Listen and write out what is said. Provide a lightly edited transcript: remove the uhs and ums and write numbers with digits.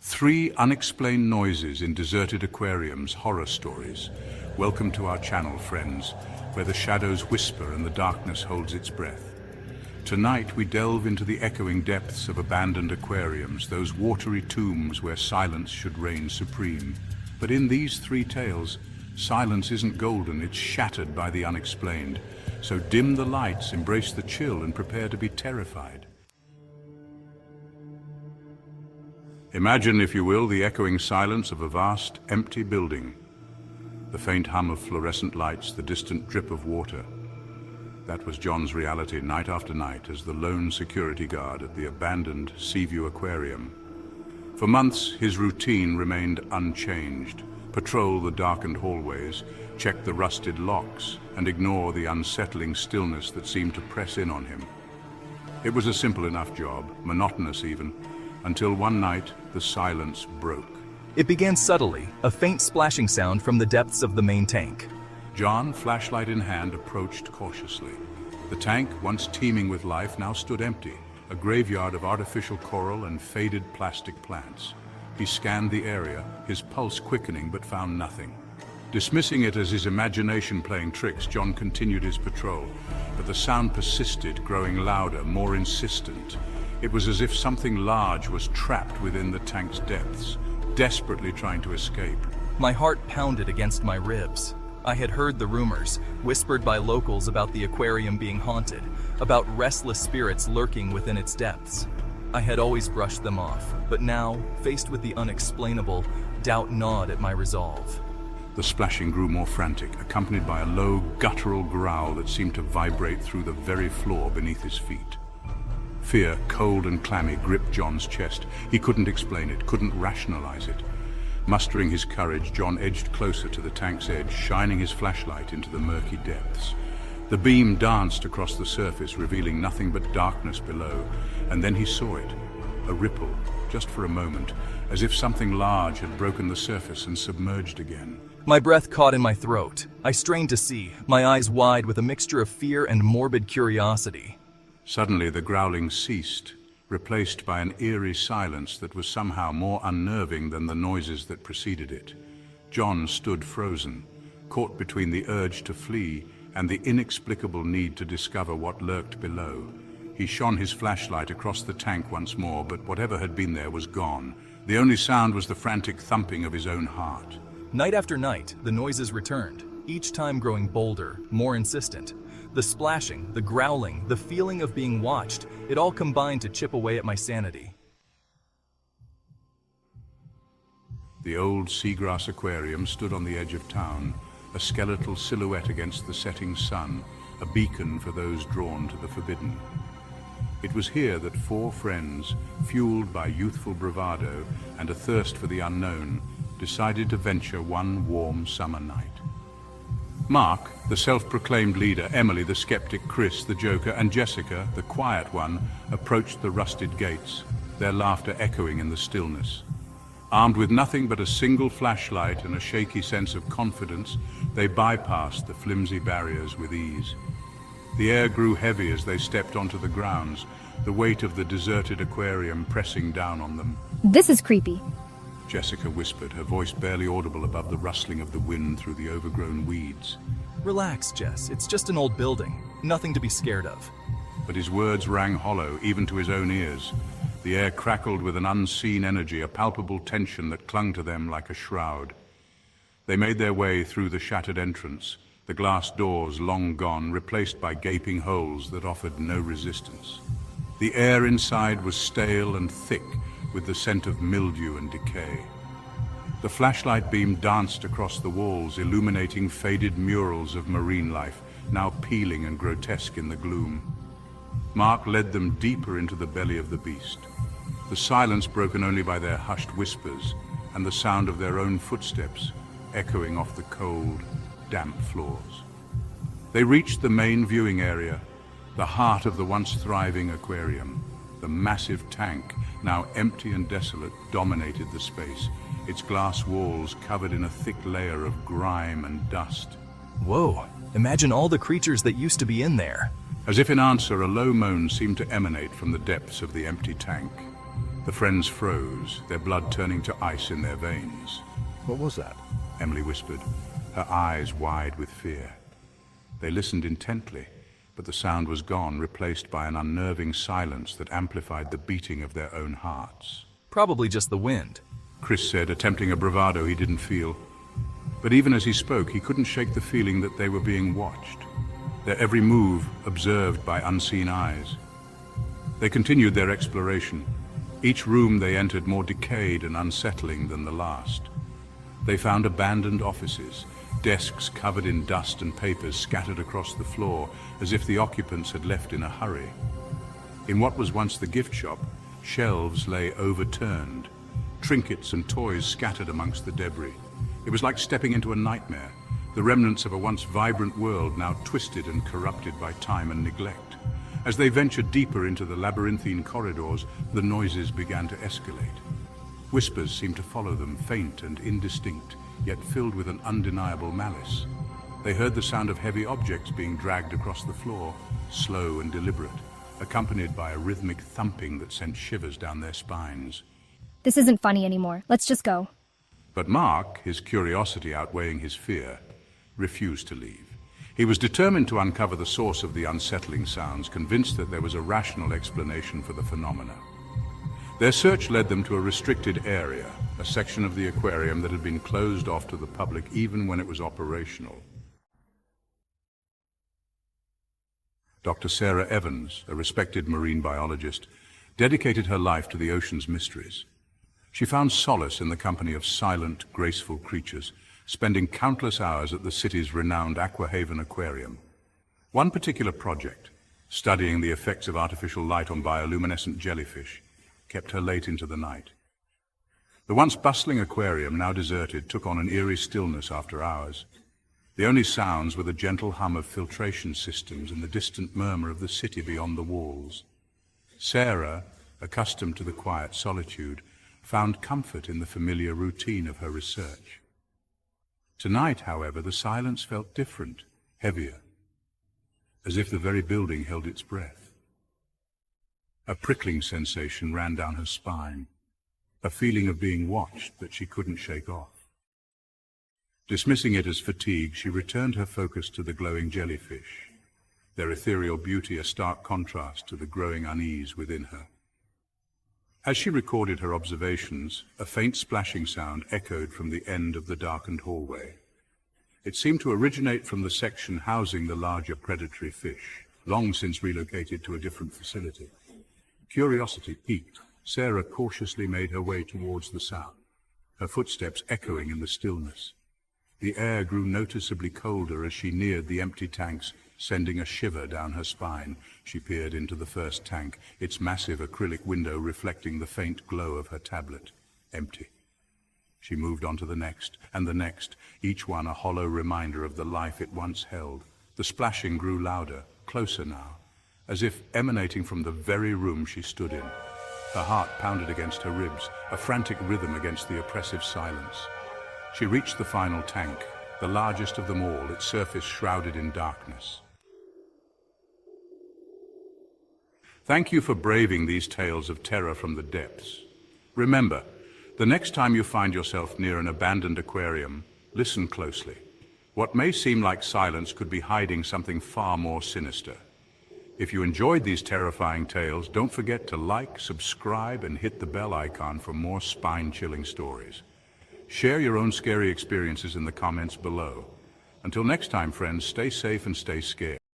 Three unexplained noises in deserted aquariums, horror stories. Welcome to our channel, friends, where the shadows whisper and the darkness holds its breath. Tonight we delve into the echoing depths of abandoned aquariums, those watery tombs where silence should reign supreme. But in these three tales, silence isn't golden, it's shattered by the unexplained. So dim the lights, embrace the chill, and prepare to be terrified. Imagine, if you will, the echoing silence of a vast, empty building. The faint hum of fluorescent lights, the distant drip of water. That was John's reality night after night as the lone security guard at the abandoned Seaview Aquarium. For months, his routine remained unchanged. Patrol the darkened hallways, check the rusted locks, and ignore the unsettling stillness that seemed to press in on him. It was a simple enough job, monotonous even, until one night the silence broke. It began subtly, a faint splashing sound from the depths of the main tank. John, flashlight in hand, approached cautiously. The tank, once teeming with life, now stood empty, a graveyard of artificial coral and faded plastic plants. He scanned the area, his pulse quickening, but found nothing. Dismissing it as his imagination playing tricks, John continued his patrol, but the sound persisted, growing louder, more insistent. It was as if something large was trapped within the tank's depths, desperately trying to escape. My heart pounded against my ribs. I had heard the rumors, whispered by locals about the aquarium being haunted, about restless spirits lurking within its depths. I had always brushed them off, but now, faced with the unexplainable, doubt gnawed at my resolve. The splashing grew more frantic, accompanied by a low, guttural growl that seemed to vibrate through the very floor beneath his feet. Fear, cold and clammy, gripped John's chest. He couldn't explain it, couldn't rationalize it. Mustering his courage, John edged closer to the tank's edge, shining his flashlight into the murky depths. The beam danced across the surface, revealing nothing but darkness below, and then he saw it. A ripple, just for a moment, as if something large had broken the surface and submerged again. My breath caught in my throat. I strained to see, my eyes wide with a mixture of fear and morbid curiosity. Suddenly the growling ceased, replaced by an eerie silence that was somehow more unnerving than the noises that preceded it. John stood frozen, caught between the urge to flee and the inexplicable need to discover what lurked below. He shone his flashlight across the tank once more, but whatever had been there was gone. The only sound was the frantic thumping of his own heart. Night after night, the noises returned, each time growing bolder, more insistent. The splashing, the growling, the feeling of being watched, it all combined to chip away at my sanity. The old seagrass aquarium stood on the edge of town, a skeletal silhouette against the setting sun, a beacon for those drawn to the forbidden. It was here that four friends, fueled by youthful bravado and a thirst for the unknown, decided to venture one warm summer night. Mark, the self-proclaimed leader, Emily, the skeptic, Chris, the joker, and Jessica, the quiet one, approached the rusted gates, their laughter echoing in the stillness. Armed with nothing but a single flashlight and a shaky sense of confidence, they bypassed the flimsy barriers with ease. The air grew heavy as they stepped onto the grounds, the weight of the deserted aquarium pressing down on them. This is creepy, Jessica whispered, her voice barely audible above the rustling of the wind through the overgrown weeds. Relax, Jess. It's just an old building. Nothing to be scared of. But his words rang hollow, even to his own ears. The air crackled with an unseen energy, a palpable tension that clung to them like a shroud. They made their way through the shattered entrance, the glass doors long gone, replaced by gaping holes that offered no resistance. The air inside was stale and thick, with the scent of mildew and decay. The flashlight beam danced across the walls, illuminating faded murals of marine life, now peeling and grotesque in the gloom. Mark led them deeper into the belly of the beast, the silence broken only by their hushed whispers and the sound of their own footsteps echoing off the cold, damp floors. They reached the main viewing area, the heart of the once thriving aquarium. The massive tank, now empty and desolate, dominated the space, its glass walls covered in a thick layer of grime and dust. Whoa, imagine all the creatures that used to be in there. As if in answer, a low moan seemed to emanate from the depths of the empty tank. The friends froze, their blood turning to ice in their veins. What was that? Emily whispered, her eyes wide with fear. They listened intently, but the sound was gone, replaced by an unnerving silence that amplified the beating of their own hearts. Probably just the wind. Chris said, attempting a bravado he didn't feel. But even as he spoke, he couldn't shake the feeling that they were being watched, their every move observed by unseen eyes. They continued their exploration, each room they entered more decayed and unsettling than the last. They found abandoned offices, desks covered in dust and papers scattered across the floor as if the occupants had left in a hurry. In what was once the gift shop, shelves lay overturned, trinkets and toys scattered amongst the debris. It was like stepping into a nightmare, the remnants of a once vibrant world now twisted and corrupted by time and neglect. As they ventured deeper into the labyrinthine corridors, the noises began to escalate. Whispers seemed to follow them, faint and indistinct, yet filled with an undeniable malice. They heard the sound of heavy objects being dragged across the floor, slow and deliberate, accompanied by a rhythmic thumping that sent shivers down their spines. This isn't funny anymore. Let's just go. But Mark, his curiosity outweighing his fear, refused to leave. He was determined to uncover the source of the unsettling sounds, convinced that there was a rational explanation for the phenomena. Their search led them to a restricted area, a section of the aquarium that had been closed off to the public even when it was operational. Dr. Sarah Evans, a respected marine biologist, dedicated her life to the ocean's mysteries. She found solace in the company of silent, graceful creatures, spending countless hours at the city's renowned Aquahaven Aquarium. One particular project, studying the effects of artificial light on bioluminescent jellyfish, kept her late into the night. The once bustling aquarium, now deserted, took on an eerie stillness after hours. The only sounds were the gentle hum of filtration systems and the distant murmur of the city beyond the walls. Sarah, accustomed to the quiet solitude, found comfort in the familiar routine of her research. Tonight, however, the silence felt different, heavier, as if the very building held its breath. A prickling sensation ran down her spine, a feeling of being watched that she couldn't shake off. Dismissing it as fatigue, she returned her focus to the glowing jellyfish, their ethereal beauty a stark contrast to the growing unease within her. As she recorded her observations, a faint splashing sound echoed from the end of the darkened hallway. It seemed to originate from the section housing the larger predatory fish, long since relocated to a different facility. Curiosity piqued, Sarah cautiously made her way towards the sound, her footsteps echoing in the stillness. The air grew noticeably colder as she neared the empty tanks, sending a shiver down her spine. She peered into the first tank, its massive acrylic window reflecting the faint glow of her tablet. Empty. She moved on to the next, and the next, each one a hollow reminder of the life it once held. The splashing grew louder, closer now, as if emanating from the very room she stood in. Her heart pounded against her ribs, a frantic rhythm against the oppressive silence. She reached the final tank, the largest of them all, its surface shrouded in darkness. Thank you for braving these tales of terror from the depths. Remember, the next time you find yourself near an abandoned aquarium, listen closely. What may seem like silence could be hiding something far more sinister. If you enjoyed these terrifying tales, don't forget to like, subscribe, and hit the bell icon for more spine-chilling stories. Share your own scary experiences in the comments below. Until next time, friends, stay safe and stay scared.